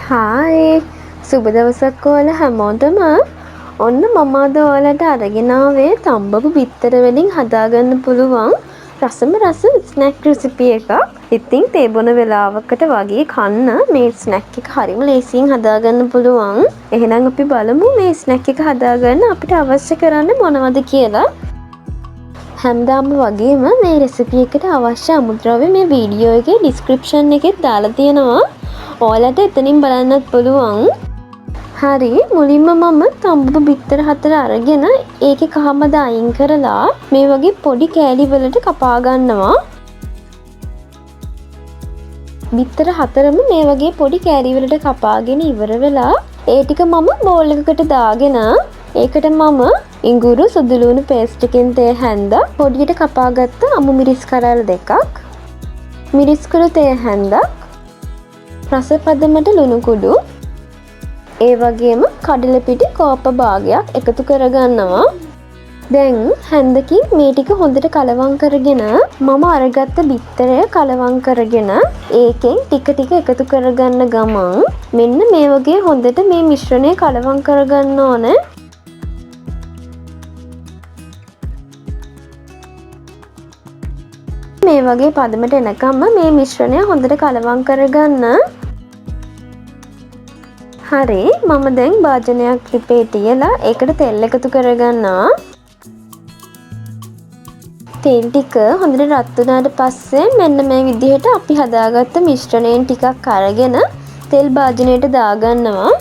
Hi සුබ දවසක් ඔයාලා හැමෝටම. ඔන්න මම අද ඔයාලට අරගෙන ආවේ තම්බපු බිත්තර වලින් හදාගන්න පුළුවන් රසම රස ස්නැක් රෙසිපි එකක්. ඉතින් තේ බොන වෙලාවකට වගේ කන්න මේ ස්නැක් එක හරිම ලේසියෙන් හදාගන්න පුළුවන්. එහෙනම් අපි බලමු මේ ස්නැක් එක හදාගන්න අපිට අවශ්‍ය කරන්නේ මොනවද කියලා. හැමදාම වගේම මේ රෙසිපි එකට අවශ්‍ය අමුද්‍රව්‍ය මේ වීඩියෝ එකේ ඩිස්ක්‍රිප්ෂන් එකේ දාලා තියෙනවා. ඔයාලට එතනින් බලන්නත් පුළුවන්. හරි මුලින්ම මම තම්බපු බිත්තර 4 අරගෙන ඒකේ කහමද අයින් කරලා මේ වගේ පොඩි කෑලි වලට කපා ගන්නවා. බිත්තර 4ම මේ වගේ පොඩි කෑලි වලට කපාගෙන ඉවර වෙලා ඒ ටික මම බෝල් එකකට දාගෙන ඒකට මම ඉඟුරු සුදු ලුණු පේස්ට් එකෙන් තේ හැන්දා පොඩියට කපාගත්ත අමු මිරිස් කරල් දෙකක් මිරිස් කුඩු තේ හැන්දා රස පදමට ලුණු කුඩු ඒ වගේම කඩල පිටි කෝප්ප භාගයක් එකතු කරගන්නවා. දැන් හැන්දකින් මේ ටික හොඳට කලවම් කරගෙන මම අරගත්ත බිත්තරය කලවම් කරගෙන ඒකෙන් ටික ටික එකතු කරගන්න ගමන් මෙන්න මේ වගේ හොඳට මේ මිශ්‍රණය කලවම් කරගන්න ඕනේ. මේ වගේ පදමට එනකම්ම මේ මිශ්‍රණය හොඳට කලවම් කරගන්න. හරි මම දැන් භාජනයක් ලිපේ තියලා ඒකට තෙල් එකතු කරගන්නවා. තෙල් ටික හොඳට රත් වුණාට පස්සේ මෙන්න මේ විදිහට අපි හදාගත්ත මිශ්‍රණයෙන් ටිකක් අරගෙන තෙල් භාජනයට දාගන්නවා.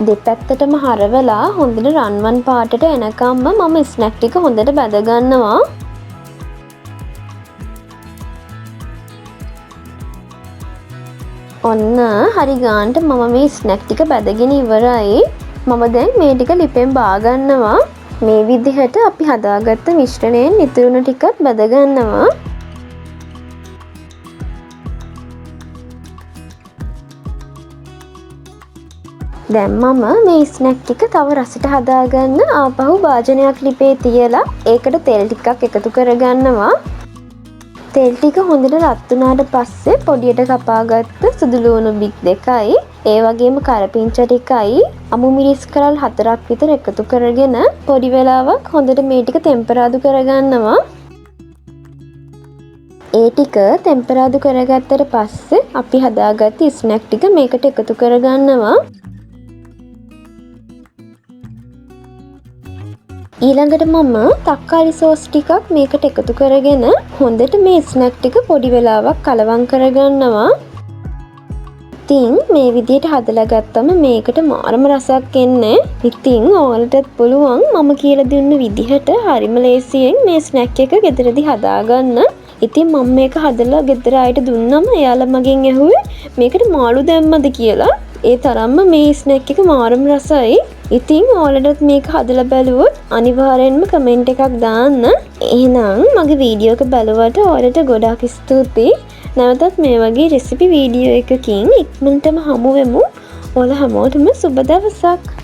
දෙපැත්තටම හරවලා හොඳට රන්වන් පාටට එනකම්ම මම ස්නැක් ටික හොඳට බැද ගන්නවා. ඔන්න හරි ගානට මම මේ ස්නැක් ටික බැදගෙන ඉවරයි. මම දැන් මේ ටික ලිපෙන් බාගන්නවා. මේ විදිහට අපි හදාගත්ත මිශ්‍රණයෙන් ඉතුරුන ටිකත් බැද ගන්නවා. දැන් මම මේ ස්නැක් ටික තව රසට හදාගන්න ආපහු භාජනයක් ලිපේ තියලා ඒකට තෙල් ටිකක් එකතු කරගන්නවා. තෙල් ටික හොඳට රත් වුණාට පස්සේ පොඩියට කපාගත්ත සුදු ලුණු බික් 2යි ඒ වගේම කරපිංච ටිකයි අමු මිරිස් කරල් 4ක් විතර එකතු කරගෙන පොඩි වෙලාවක් හොඳට මේ ටික ටෙම්පරාදු කරගන්නවා. ඒ ටික ටෙම්පරාදු කරගත්තට පස්සේ අපි හදාගත්ත ස්නැක් ටික මේකට එකතු කරගන්නවා. ඊළඟට මම තක්කාලි සෝස් ටිකක් මේකට එකතු කරගෙන හොඳට මේ ස්නැක් ටික පොඩි වෙලාවක් කලවම් කරගන්නවා. ඉතින් මේ විදිහට හදලා ගත්තම මේකට මාරම රසක් එන්නේ. ඉතින් ඔයාලටත් පුළුවන් මම කියලා දුන්න විදිහට හරිම ලේසියෙන් මේ ස්නැක් එක ගෙදරදී හදාගන්න. ඉතින් මම මේක හදලා ගෙදර අයට දුන්නම එයාලා මගෙන් ඇහුවේ මේකට මාළු දැම්මද කියලා. ඒ තරම්ම මේ ස්නැක් එක මාරම රසයි. ඉතින් ඔයාලටත් මේක හදලා බලුවොත් අනිවාර්යෙන්ම කමෙන්ට් එකක් දාන්න. එහෙනම් මගේ වීඩියෝ එක බලුවට ඔයාලට ගොඩාක් ස්තුතියි. නැවතත් මේ වගේ රෙසිපි වීඩියෝ එකකින් ඉක්මනටම හමු වෙමු. ඔයාලා හැමෝටම සුබ දවසක්.